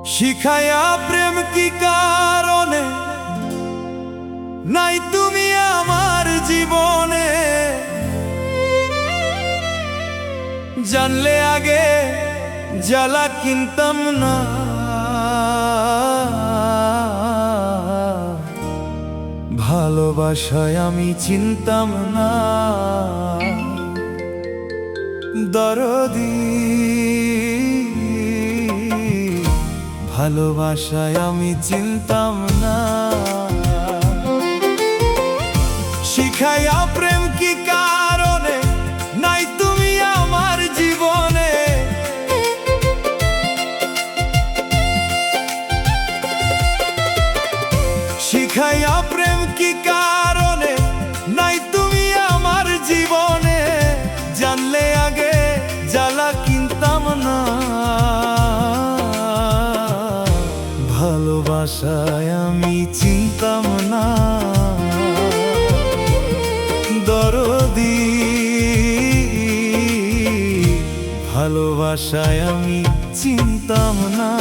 শিখায়া প্রেম কি কারণে নাই তুমি আমার জীবনে, জানলে আগে জ্বালা কিনতাম না। ভালোবাসায় আমি চিনতাম না দরদি, ভালোবাসায় আমি চিনতাম না। শিখায়া প্রেম কি কারণে নাই তুমি আমার জীবনে, শিখায়া প্রেম কি কারণে নাই তুমি আমার জীবনে, জানলে আগে জ্বালা কিনতাম না। ভালোবাসায় আমি চিনতাম না দরদি, ভালোবাসায় আমি চিনতাম না।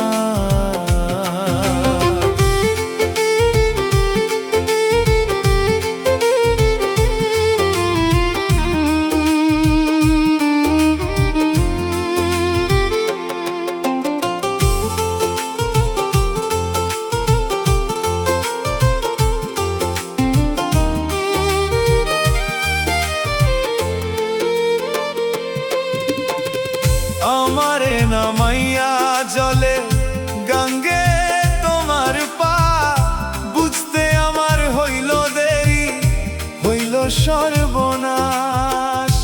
আমারে নামাইয়া জলে গঙ্গে তোমার পা, বুঝতে আমার হইল দেরি, হইল সর্বনাশ।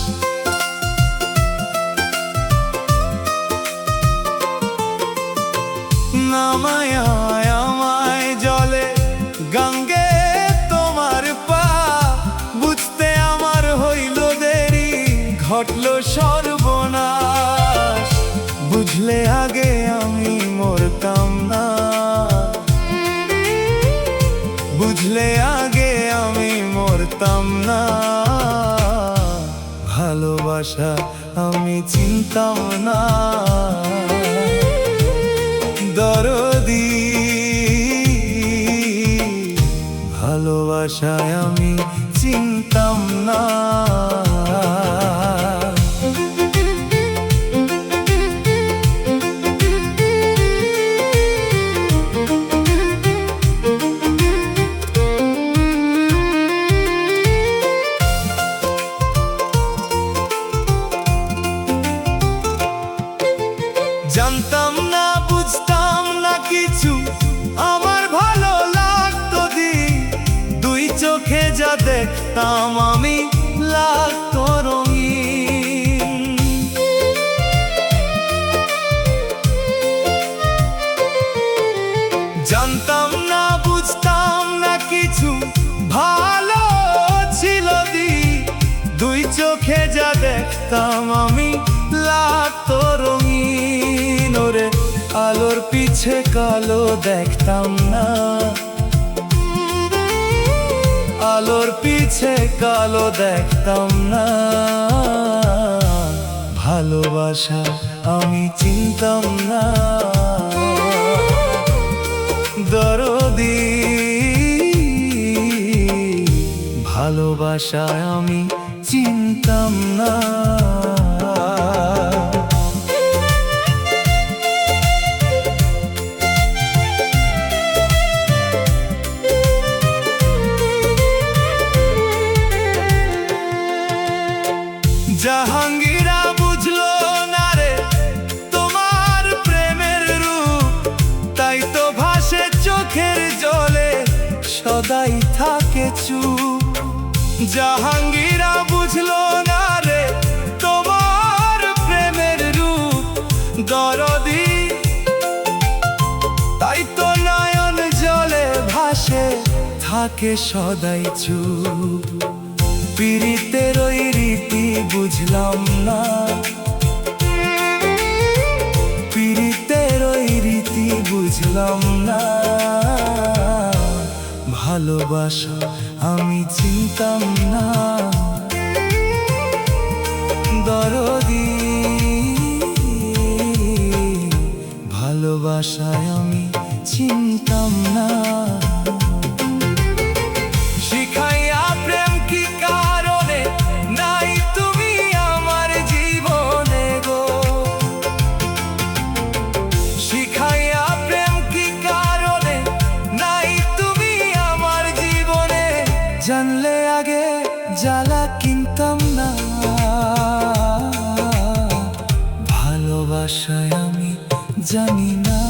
নামাইয়া আমায় জলে গঙ্গে তোমার পা, বুঝতে আমার হইল দেরি, ঘটল সর্বনাশ। বুঝলে আগে আমি মরতাম না, বুঝলে আগে আমি মরতাম না। ভালোবাসা আমি চিনতাম না দরদি, ভালোবাসায় আমি চিনতাম না। জানতাম না বুঝতাম না কিছু, আমার ভালো লাগতো দি, দুই চোখে যা দেখতাম আমি লাগতো রঙিন। জানতাম না বুঝতাম না কিছু, ভালো ছিল দি, দুই চোখে যা দেখতাম আমি লাগতো রঙিন। ওরে আলোর পিছে কালো দেখতাম না, আলোর পিছে কালো দেখতাম না। ভালোবাসা আমি চিনতাম না দরদি, ভালোবাসায় আমি চিনতাম না। জাহাঙ্গীরা বুঝলো না রে তোমার প্রেমের রূপ, তাই তো ভাসে চোখের জলে সদাই থাকে চুপ। জাহাঙ্গীরা বুঝলো না রে তোমার প্রেমের রূপ দরদি, তাই তো নয়ন জলে ভাসে থাকে সদাই চুপ। পীড়িতের ওই রীতি বুঝলাম না, পীড়িতের ওই রীতি বুঝলাম না। ভালোবাসা আমি চিনতাম না দরদি, ভালোবাসা ভালোবাসায় আমি চিনতাম না। শিখাইয়া প্রেম কি কারণে নাই তুমি আমার জীবনে গো, শিখাইয়া প্রেম কি কারণে নাই তুমি আমার জীবনে। জানলে আগে জ্বালা কিনতাম না, ভালোবাসায় আমি জানি না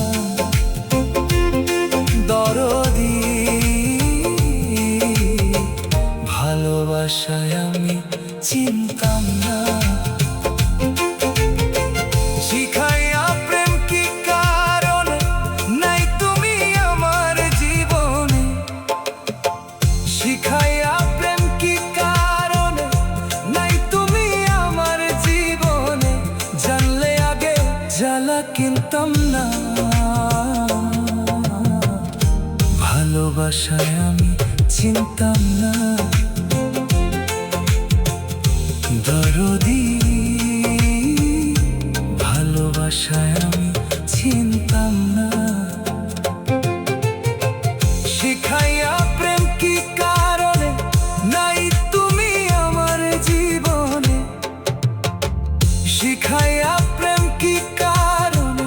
দরদি, ভালোবাসায় আমি চিনতাম না। শিখাইয়া প্রেম কি কারণে নাই তুমি আমার জীবনে, শিখাইয়া প্রেম কি কারণে নাই তুমি আমার জীবনে। জানলে আগে জ্বালা কিনতাম না, ভালোবাসায় আমি চিনতাম না দরদি, ভালোবাসায় আমি চিনতাম না। শিখাইয়া প্রেম কি কারণে নাই তুমি আমার জীবনে, শিখাইয়া প্রেম কি কারণে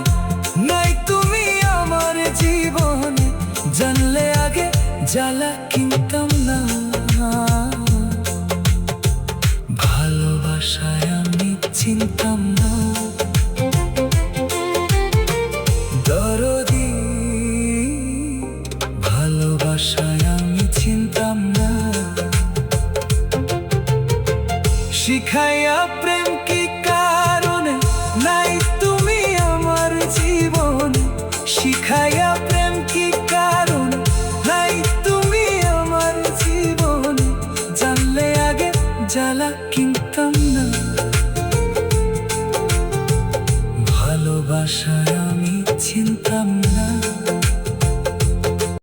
নাই তুমি আমার জীবনে। জানলে আগে জ্বালা কিনতাম না, ভালোবাসায় আমি চিনতাম না দরদি, ভালোবাসায় আমি চিনতাম না। শিখাইয়া প্রেম কি কারণে নাই তুমি আমার জীবনে, শিখাইয়া প্রেম কি কারণে নাই তুমি আমার জীবনে। জানলে আগে জ্বালা কিনতাম না, ভালোবাসায় আমি চিনতাম না।